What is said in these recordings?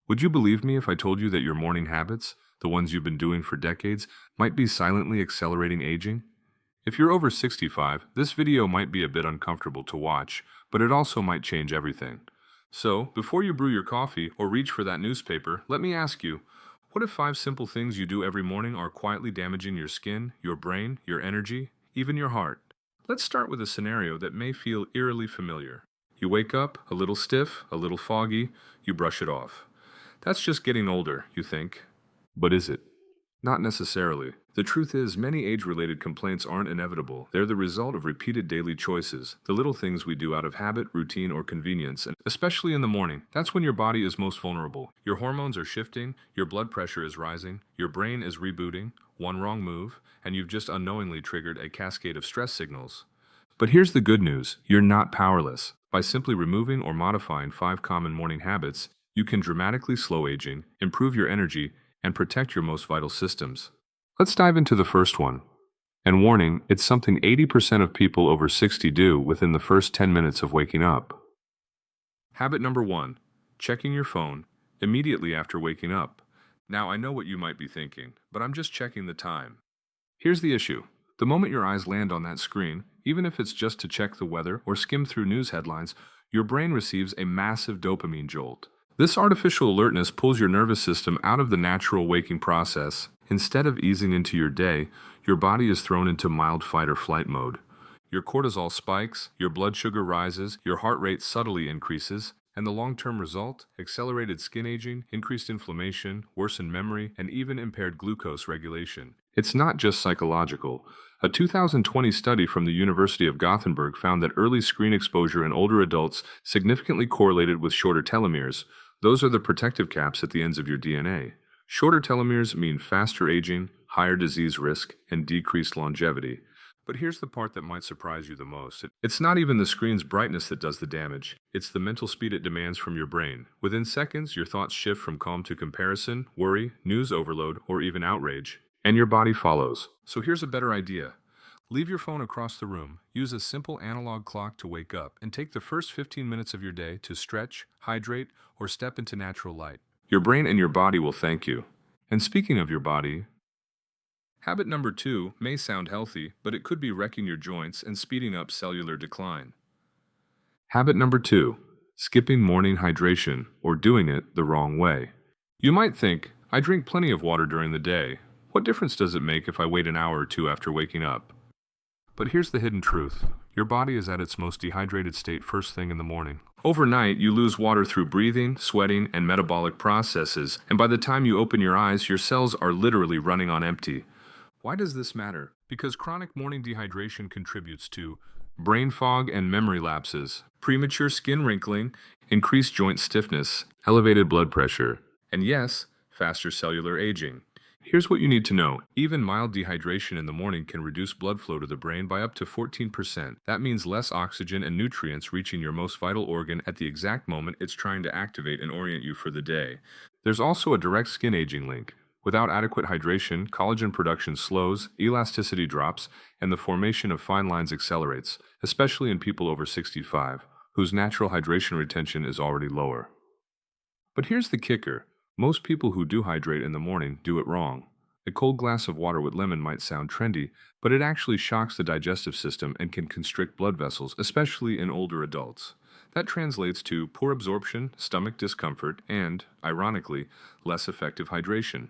Would you believe me if I told you that your morning habits, the ones you've been doing for decades, might be silently accelerating aging? If you're over 65, this video might be a bit uncomfortable to watch, but it also might change everything. So, before you brew your coffee or reach for that newspaper, let me ask you, what if 5 simple things you do every morning are quietly damaging your skin, your brain, your energy, even your heart? Let's start with a scenario that may feel eerily familiar. You wake up, a little stiff, a little foggy, you brush it off. That's just getting older, you think. But is it? Not necessarily. The truth is, many age-related complaints aren't inevitable. They're the result of repeated daily choices, the little things we do out of habit, routine, or convenience, and especially in the morning. That's when your body is most vulnerable. Your hormones are shifting, your blood pressure is rising, your brain is rebooting, one wrong move, and you've just unknowingly triggered a cascade of stress signals. But here's the good news, you're not powerless. By simply removing or modifying 5 common morning habits, you can dramatically slow aging, improve your energy, and protect your most vital systems. Let's dive into the first one. And warning, it's something 80% of people over 60 do within the first 10 minutes of waking up. Habit number 1. Checking your phone immediately after waking up. Now, I know what you might be thinking, but I'm just checking the time. Here's the issue. The moment your eyes land on that screen, even if it's just to check the weather or skim through news headlines, your brain receives a massive dopamine jolt. This artificial alertness pulls your nervous system out of the natural waking process. Instead of easing into your day, your body is thrown into mild fight or flight mode. Your cortisol spikes, your blood sugar rises, your heart rate subtly increases, and the long-term result? Accelerated skin aging, increased inflammation, worsened memory, and even impaired glucose regulation. It's not just psychological. A 2020 study from the University of Gothenburg found that early screen exposure in older adults significantly correlated with shorter telomeres. Those are the protective caps at the ends of your DNA. Shorter telomeres mean faster aging, higher disease risk, and decreased longevity. But here's the part that might surprise you the most. It's not even the screen's brightness that does the damage. It's the mental speed it demands from your brain. Within seconds, your thoughts shift from calm to comparison, worry, news overload, or even outrage. And your body follows. So here's a better idea. Leave your phone across the room, use a simple analog clock to wake up, and take the first 15 minutes of your day to stretch, hydrate, or step into natural light. Your brain and your body will thank you. And speaking of your body, habit number 2 may sound healthy, but it could be wrecking your joints and speeding up cellular decline. Habit number 2, skipping morning hydration or doing it the wrong way. You might think, I drink plenty of water during the day. What difference does it make if I wait an hour or two after waking up? But here's the hidden truth. Your body is at its most dehydrated state first thing in the morning. Overnight, you lose water through breathing, sweating, and metabolic processes, and by the time you open your eyes, your cells are literally running on empty. Why does this matter? Because chronic morning dehydration contributes to brain fog and memory lapses, premature skin wrinkling, increased joint stiffness, elevated blood pressure, and yes, faster cellular aging. Here's what you need to know. Even mild dehydration in the morning can reduce blood flow to the brain by up to 14%. That means less oxygen and nutrients reaching your most vital organ at the exact moment it's trying to activate and orient you for the day. There's also a direct skin aging link. Without adequate hydration, collagen production slows, elasticity drops, and the formation of fine lines accelerates, especially in people over 65, whose natural hydration retention is already lower. But here's the kicker. Most people who do hydrate in the morning do it wrong. A cold glass of water with lemon might sound trendy, but it actually shocks the digestive system and can constrict blood vessels, especially in older adults. That translates to poor absorption, stomach discomfort, and, ironically, less effective hydration.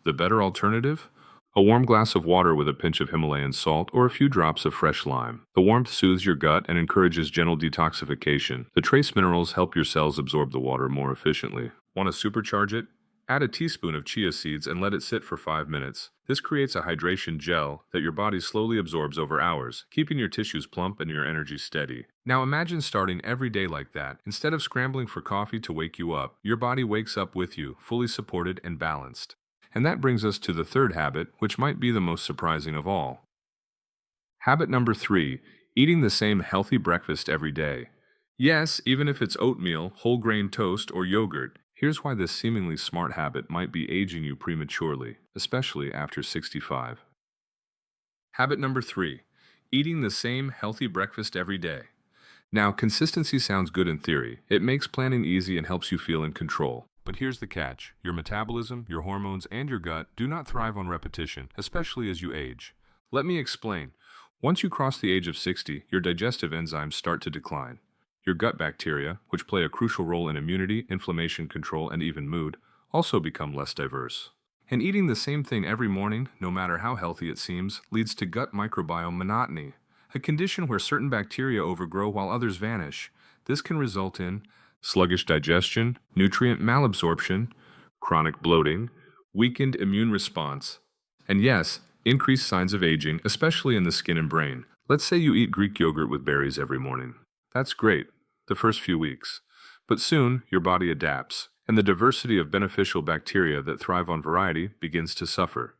The better alternative? A warm glass of water with a pinch of Himalayan salt or a few drops of fresh lime. The warmth soothes your gut and encourages gentle detoxification. The trace minerals help your cells absorb the water more efficiently. Want to supercharge it? Add a teaspoon of chia seeds and let it sit for 5 minutes. This creates a hydration gel that your body slowly absorbs over hours, keeping your tissues plump and your energy steady. Now imagine starting every day like that. Instead of scrambling for coffee to wake you up, your body wakes up with you, fully supported and balanced. And that brings us to the third habit, which might be the most surprising of all. Habit number 3, eating the same healthy breakfast every day. Yes, even if it's oatmeal, whole grain toast, or yogurt. Here's why this seemingly smart habit might be aging you prematurely, especially after 65. Habit number 3, eating the same healthy breakfast every day. Now, consistency sounds good in theory. It makes planning easy and helps you feel in control. But here's the catch. Your metabolism, your hormones, and your gut do not thrive on repetition, especially as you age. Let me explain. Once you cross the age of 60, your digestive enzymes start to decline. Your gut bacteria, which play a crucial role in immunity, inflammation control, and even mood, also become less diverse. And eating the same thing every morning, no matter how healthy it seems, leads to gut microbiome monotony, a condition where certain bacteria overgrow while others vanish. This can result in sluggish digestion, nutrient malabsorption, chronic bloating, weakened immune response, and yes, increased signs of aging, especially in the skin and brain. Let's say you eat Greek yogurt with berries every morning. That's great, the first few weeks. But soon, your body adapts, and the diversity of beneficial bacteria that thrive on variety begins to suffer.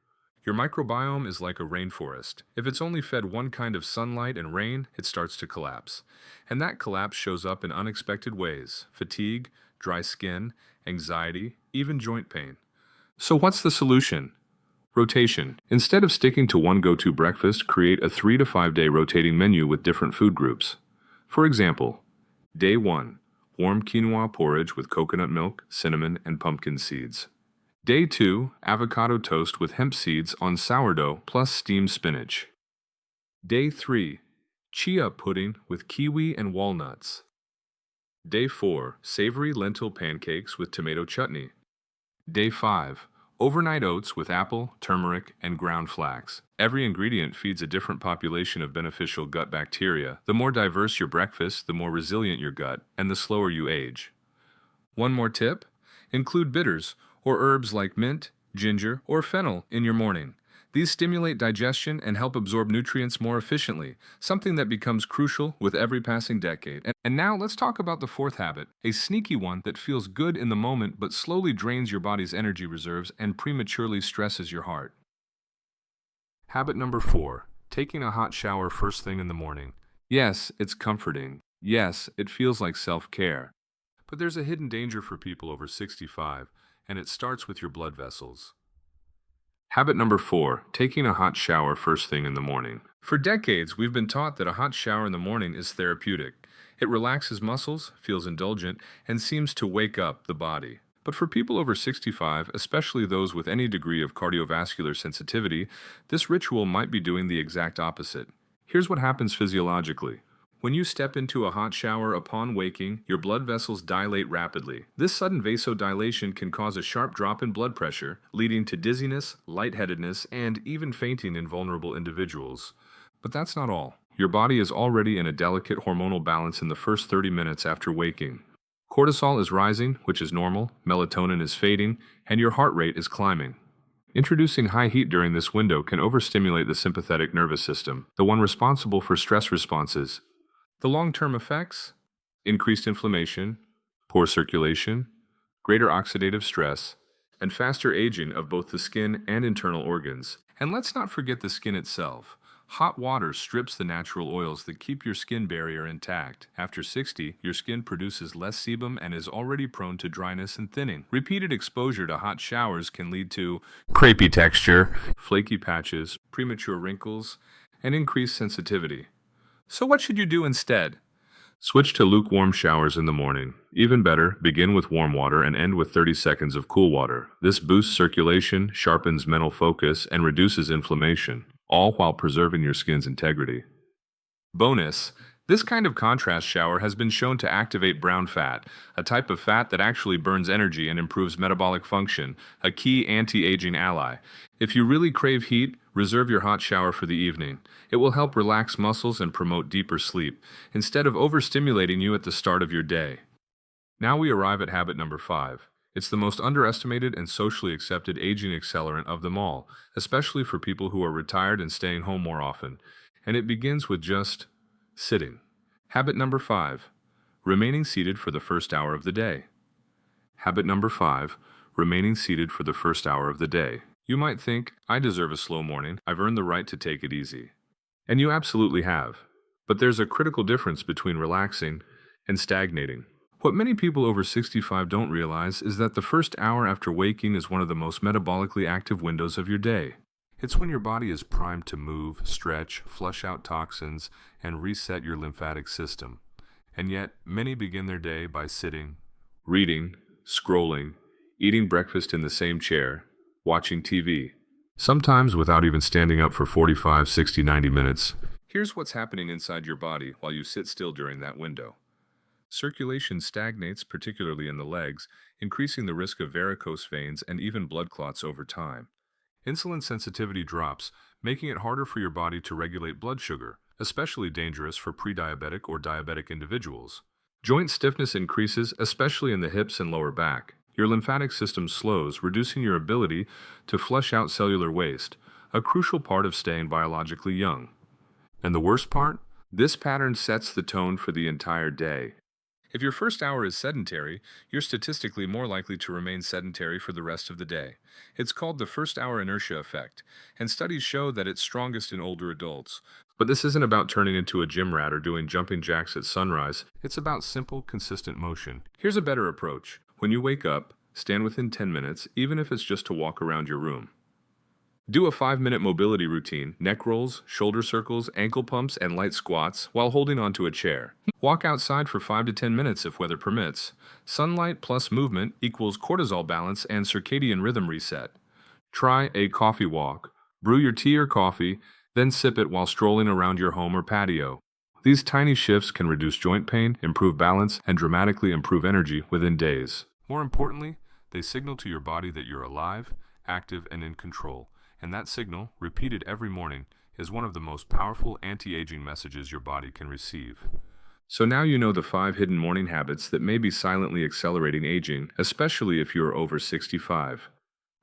Your microbiome is like a rainforest. If it's only fed one kind of sunlight and rain, it starts to collapse. And that collapse shows up in unexpected ways: fatigue, dry skin, anxiety, even joint pain. So what's the solution? Rotation. Instead of sticking to one go-to breakfast, create a 3 to 5 day rotating menu with different food groups. For example, Day 1, warm quinoa porridge with coconut milk, cinnamon, and pumpkin seeds. Day 2, avocado toast with hemp seeds on sourdough plus steamed spinach. Day 3, chia pudding with kiwi and walnuts. Day 4, savory lentil pancakes with tomato chutney. Day 5, overnight oats with apple, turmeric, and ground flax. Every ingredient feeds a different population of beneficial gut bacteria. The more diverse your breakfast, the more resilient your gut, and the slower you age. One more tip: include bitters or herbs like mint, ginger, or fennel in your morning. These stimulate digestion and help absorb nutrients more efficiently, something that becomes crucial with every passing decade. And now let's talk about the fourth habit, a sneaky one that feels good in the moment but slowly drains your body's energy reserves and prematurely stresses your heart. Habit number 4, taking a hot shower first thing in the morning. Yes, it's comforting. Yes, it feels like self-care. But there's a hidden danger for people over 65, and it starts with your blood vessels. Habit number 4, taking a hot shower first thing in the morning. For decades, we've been taught that a hot shower in the morning is therapeutic. It relaxes muscles, feels indulgent, and seems to wake up the body. But for people over 65, especially those with any degree of cardiovascular sensitivity, this ritual might be doing the exact opposite. Here's what happens physiologically. When you step into a hot shower upon waking, your blood vessels dilate rapidly. This sudden vasodilation can cause a sharp drop in blood pressure, leading to dizziness, lightheadedness, and even fainting in vulnerable individuals. But that's not all. Your body is already in a delicate hormonal balance in the first 30 minutes after waking. Cortisol is rising, which is normal, melatonin is fading, and your heart rate is climbing. Introducing high heat during this window can overstimulate the sympathetic nervous system, the one responsible for stress responses. The long-term effects? Increased inflammation, poor circulation, greater oxidative stress, and faster aging of both the skin and internal organs. And let's not forget the skin itself. Hot water strips the natural oils that keep your skin barrier intact. After 60, your skin produces less sebum and is already prone to dryness and thinning. Repeated exposure to hot showers can lead to crepey texture, flaky patches, premature wrinkles, and increased sensitivity. So what should you do instead? Switch to lukewarm showers in the morning. Even better, begin with warm water and end with 30 seconds of cool water. This boosts circulation, sharpens mental focus, and reduces inflammation, all while preserving your skin's integrity. Bonus: this kind of contrast shower has been shown to activate brown fat, a type of fat that actually burns energy and improves metabolic function, a key anti-aging ally. If you really crave heat, reserve your hot shower for the evening. It will help relax muscles and promote deeper sleep, instead of overstimulating you at the start of your day. Now we arrive at habit number 5. It's the most underestimated and socially accepted aging accelerant of them all, especially for people who are retired and staying home more often. And it begins with just sitting. Habit number 5. Remaining seated for the first hour of the day. Habit number 5. Remaining seated for the first hour of the day. You might think, I deserve a slow morning. I've earned the right to take it easy. And you absolutely have. But there's a critical difference between relaxing and stagnating. What many people over 65 don't realize is that the first hour after waking is one of the most metabolically active windows of your day. It's when your body is primed to move, stretch, flush out toxins, and reset your lymphatic system. And yet, many begin their day by sitting, reading, scrolling, eating breakfast in the same chair, watching TV, sometimes without even standing up for 45, 60, 90 minutes. Here's what's happening inside your body while you sit still during that window. Circulation stagnates, particularly in the legs, increasing the risk of varicose veins and even blood clots over time. Insulin sensitivity drops, making it harder for your body to regulate blood sugar, especially dangerous for pre-diabetic or diabetic individuals. Joint stiffness increases, especially in the hips and lower back. Your lymphatic system slows, reducing your ability to flush out cellular waste, a crucial part of staying biologically young. And the worst part? This pattern sets the tone for the entire day. If your first hour is sedentary, you're statistically more likely to remain sedentary for the rest of the day. It's called the first-hour inertia effect, and studies show that it's strongest in older adults. But this isn't about turning into a gym rat or doing jumping jacks at sunrise. It's about simple, consistent motion. Here's a better approach. When you wake up, stand within 10 minutes, even if it's just to walk around your room. Do a 5-minute mobility routine, neck rolls, shoulder circles, ankle pumps, and light squats while holding onto a chair. Walk outside for 5 to 10 minutes if weather permits. Sunlight plus movement equals cortisol balance and circadian rhythm reset. Try a coffee walk. Brew your tea or coffee, then sip it while strolling around your home or patio. These tiny shifts can reduce joint pain, improve balance, and dramatically improve energy within days. More importantly, they signal to your body that you're alive, active, and in control. And that signal, repeated every morning, is one of the most powerful anti-aging messages your body can receive. So now you know the 5 hidden morning habits that may be silently accelerating aging, especially if you're over 65.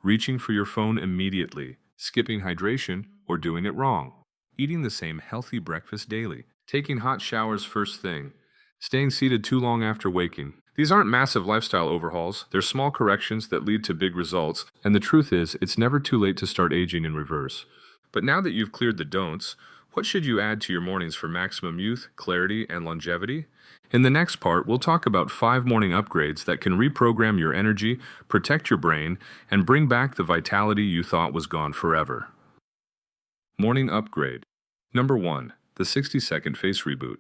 Reaching for your phone immediately, skipping hydration, or doing it wrong. Eating the same healthy breakfast daily, taking hot showers first thing, staying seated too long after waking. These aren't massive lifestyle overhauls, they're small corrections that lead to big results, and the truth is, it's never too late to start aging in reverse. But now that you've cleared the don'ts, what should you add to your mornings for maximum youth, clarity, and longevity? In the next part, we'll talk about 5 morning upgrades that can reprogram your energy, protect your brain, and bring back the vitality you thought was gone forever. Morning upgrade. Number 1. The 60-second face reboot.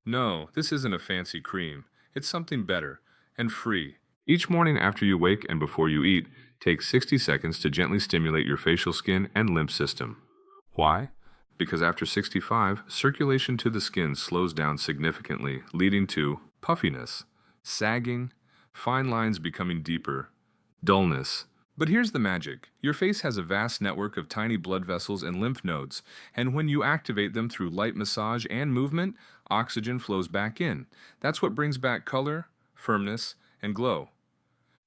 No, this isn't a fancy cream. It's something better and free. Each morning after you wake and before you eat, take 60 seconds to gently stimulate your facial skin and lymph system. Why? Because after 65, circulation to the skin slows down significantly, leading to puffiness, sagging, fine lines becoming deeper, dullness. But here's the magic. Your face has a vast network of tiny blood vessels and lymph nodes, and when you activate them through light massage and movement, oxygen flows back in. That's what brings back color, firmness, and glow.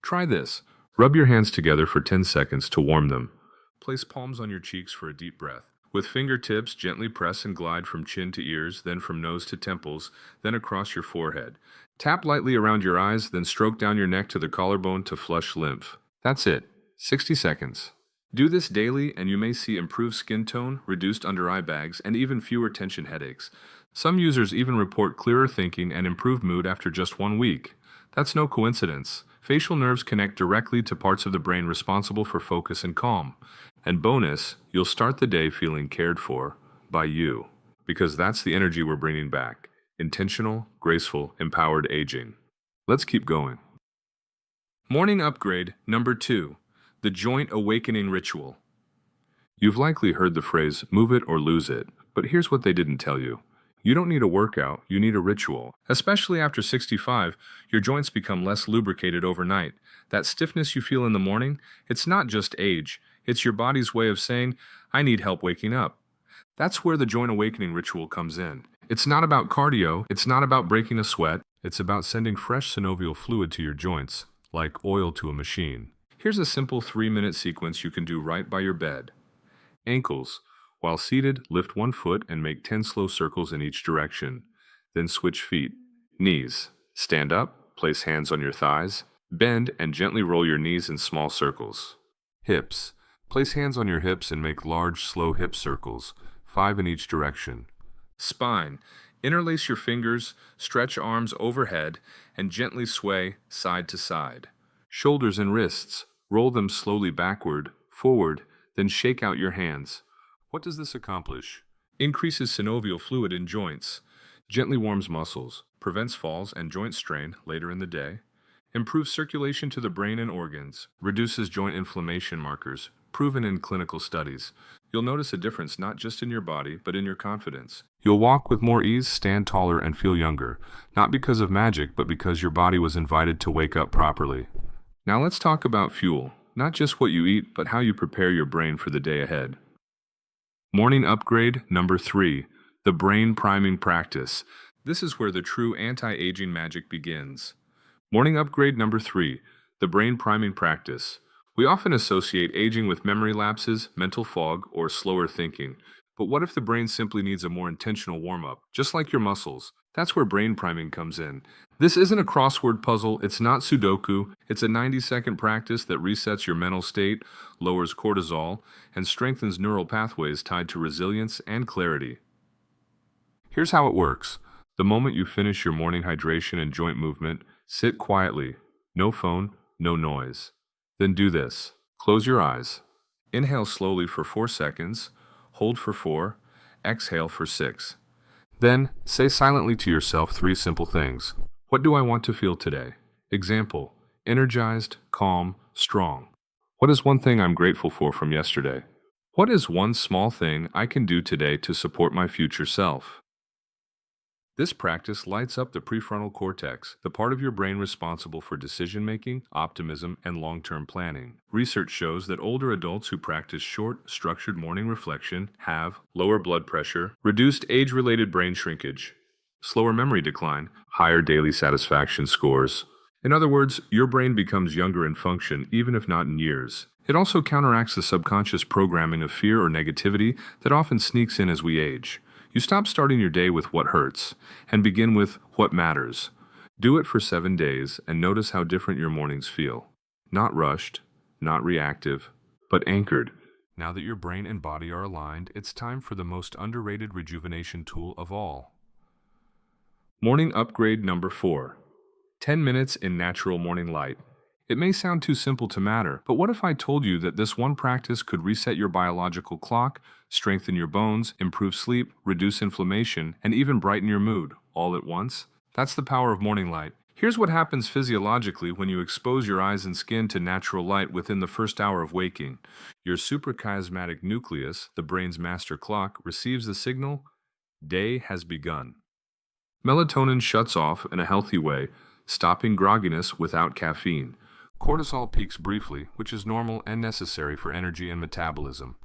Try this. Rub your hands together for 10 seconds to warm them. Place palms on your cheeks for a deep breath. With fingertips, gently press and glide from chin to ears, then from nose to temples, then across your forehead. Tap lightly around your eyes, then stroke down your neck to the collarbone to flush lymph. That's it. 60 seconds. Do this daily and you may see improved skin tone, reduced under-eye bags, and even fewer tension headaches. Some users even report clearer thinking and improved mood after just 1 week. That's no coincidence. Facial nerves connect directly to parts of the brain responsible for focus and calm. And bonus, you'll start the day feeling cared for by you. Because that's the energy we're bringing back. Intentional, graceful, empowered aging. Let's keep going. Morning upgrade number 2. The joint awakening ritual. You've likely heard the phrase, move it or lose it, but here's what they didn't tell you. You don't need a workout, you need a ritual. Especially after 65, your joints become less lubricated overnight. That stiffness you feel in the morning, it's not just age, it's your body's way of saying, I need help waking up. That's where the joint awakening ritual comes in. It's not about cardio, it's not about breaking a sweat, it's about sending fresh synovial fluid to your joints, like oil to a machine. Here's a simple 3-minute sequence you can do right by your bed. Ankles. While seated, lift 1 foot and make 10 slow circles in each direction. Then switch feet. Knees. Stand up, place hands on your thighs, bend and gently roll your knees in small circles. Hips. Place hands on your hips and make large, slow hip circles, 5 in each direction. Spine. Interlace your fingers, stretch arms overhead, and gently sway side to side. Shoulders and wrists. Roll them slowly backward, forward, then shake out your hands. What does this accomplish? Increases synovial fluid in joints, gently warms muscles, prevents falls and joint strain later in the day, improves circulation to the brain and organs, reduces joint inflammation markers, proven in clinical studies. You'll notice a difference not just in your body, but in your confidence. You'll walk with more ease, stand taller, and feel younger, not because of magic, but because your body was invited to wake up properly. Now let's talk about fuel, not just what you eat, but how you prepare your brain for the day ahead. Morning upgrade number 3, the brain priming practice. This is where the true anti-aging magic begins. Morning upgrade number 3, the brain priming practice. We often associate aging with memory lapses, mental fog, or slower thinking. But what if the brain simply needs a more intentional warm-up, just like your muscles? That's where brain priming comes in. This isn't a crossword puzzle, it's not Sudoku, it's a 90-second practice that resets your mental state, lowers cortisol, and strengthens neural pathways tied to resilience and clarity. Here's how it works. The moment you finish your morning hydration and joint movement, sit quietly. No phone, no noise. Then do this. Close your eyes. Inhale slowly for 4 seconds, hold for 4, exhale for 6. Then, say silently to yourself 3 simple things. What do I want to feel today? Example, energized, calm, strong. What is one thing I'm grateful for from yesterday? What is one small thing I can do today to support my future self? This practice lights up the prefrontal cortex, the part of your brain responsible for decision-making, optimism, and long-term planning. Research shows that older adults who practice short, structured morning reflection have lower blood pressure, reduced age-related brain shrinkage, slower memory decline, higher daily satisfaction scores. In other words, your brain becomes younger in function, even if not in years. It also counteracts the subconscious programming of fear or negativity that often sneaks in as we age. You stop starting your day with what hurts and begin with what matters. Do it for 7 days and notice how different your mornings feel. Not rushed, not reactive, but anchored. Now that your brain and body are aligned, it's time for the most underrated rejuvenation tool of all. Morning upgrade number 4. 10 minutes in natural morning light. It may sound too simple to matter, but what if I told you that this one practice could reset your biological clock, strengthen your bones, improve sleep, reduce inflammation, and even brighten your mood, all at once? That's the power of morning light. Here's what happens physiologically when you expose your eyes and skin to natural light within the first hour of waking. Your suprachiasmatic nucleus, the brain's master clock, receives the signal, day has begun. Melatonin shuts off in a healthy way, stopping grogginess without caffeine. Cortisol peaks briefly, which is normal and necessary for energy and metabolism.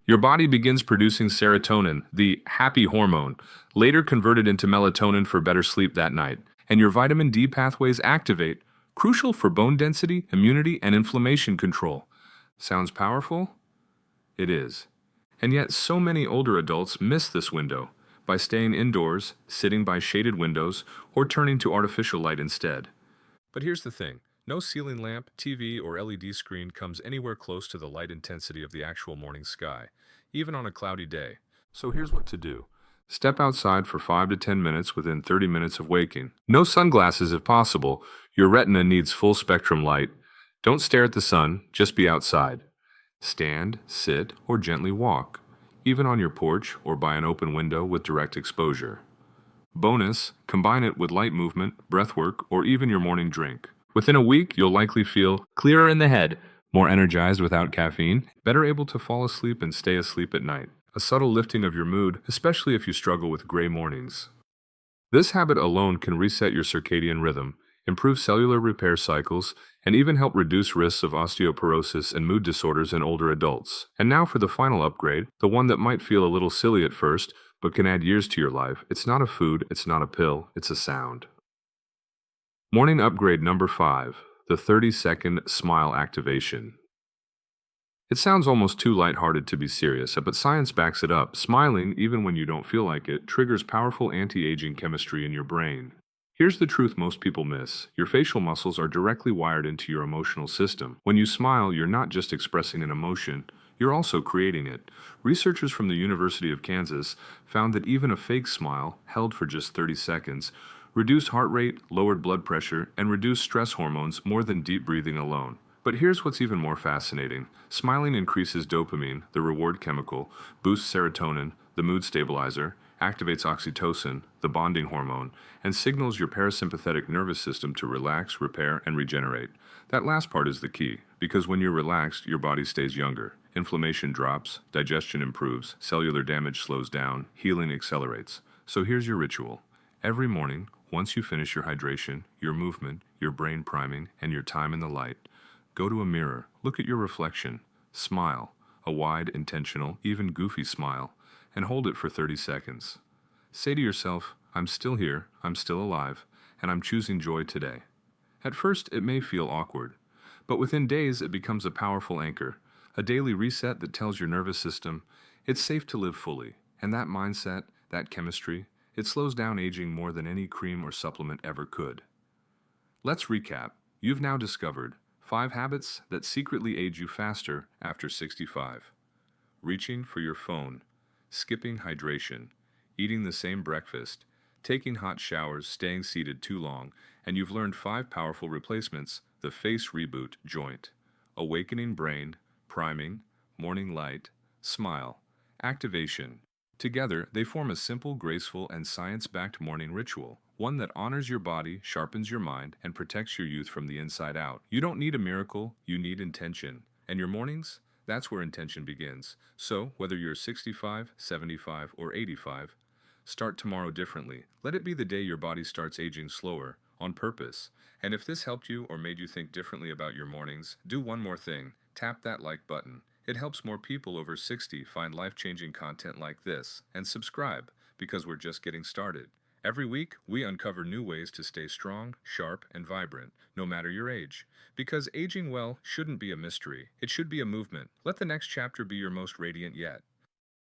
Your body begins producing serotonin, the happy hormone, later converted into melatonin for better sleep that night, and your vitamin D pathways activate, crucial for bone density, immunity, and inflammation control. Sounds powerful? It is. And yet so many older adults miss this window by staying indoors, sitting by shaded windows, or turning to artificial light instead. But here's the thing. No ceiling lamp, TV, or LED screen comes anywhere close to the light intensity of the actual morning sky, even on a cloudy day. So here's what to do. Step outside for 5 to 10 minutes within 30 minutes of waking. No sunglasses if possible. Your retina needs full spectrum light. Don't stare at the sun, just be outside. Stand, sit, or gently walk, even on your porch or by an open window with direct exposure. Bonus, combine it with light movement, breath work, or even your morning drink. Within a week, you'll likely feel clearer in the head, more energized without caffeine, better able to fall asleep and stay asleep at night. A subtle lifting of your mood, especially if you struggle with gray mornings. This habit alone can reset your circadian rhythm, improve cellular repair cycles, and even help reduce risks of osteoporosis and mood disorders in older adults. And now for the final upgrade, the one that might feel a little silly at first, but can add years to your life. It's not a food, it's not a pill, it's a sound. Morning upgrade number 5, the 30-second smile activation. It sounds almost too lighthearted to be serious, but science backs it up. Smiling, even when you don't feel like it, triggers powerful anti-aging chemistry in your brain. Here's the truth most people miss. Your facial muscles are directly wired into your emotional system. When you smile, you're not just expressing an emotion, you're also creating it. Researchers from the University of Kansas found that even a fake smile, held for just 30 seconds, reduced heart rate, lowered blood pressure, and reduced stress hormones more than deep breathing alone. But here's what's even more fascinating. Smiling increases dopamine, the reward chemical, boosts serotonin, the mood stabilizer, activates oxytocin, the bonding hormone, and signals your parasympathetic nervous system to relax, repair, and regenerate. That last part is the key, because when you're relaxed, your body stays younger. Inflammation drops, digestion improves, cellular damage slows down, healing accelerates. So here's your ritual. Every morning, once you finish your hydration, your movement, your brain priming, and your time in the light, go to a mirror, look at your reflection, smile, a wide, intentional, even goofy smile, and hold it for 30 seconds. Say to yourself, I'm still here, I'm still alive, and I'm choosing joy today. At first, it may feel awkward, but within days it becomes a powerful anchor, a daily reset that tells your nervous system it's safe to live fully, and that mindset, that chemistry, it slows down aging more than any cream or supplement ever could. Let's recap. You've now discovered 5 habits that secretly age you faster after 65. Reaching for your phone, skipping hydration, eating the same breakfast, taking hot showers, staying seated too long, and you've learned 5 powerful replacements: the face reboot joint, awakening brain, priming, morning light, smile, activation. Together, they form a simple, graceful, and science-backed morning ritual, one that honors your body, sharpens your mind, and protects your youth from the inside out. You don't need a miracle, you need intention. And your mornings? That's where intention begins. So, whether you're 65, 75, or 85, start tomorrow differently. Let it be the day your body starts aging slower, on purpose. And if this helped you or made you think differently about your mornings, do one more thing. Tap that like button. It helps more people over 60 find life-changing content like this. And subscribe, because we're just getting started. Every week, we uncover new ways to stay strong, sharp, and vibrant, no matter your age. Because aging well shouldn't be a mystery. It should be a movement. Let the next chapter be your most radiant yet.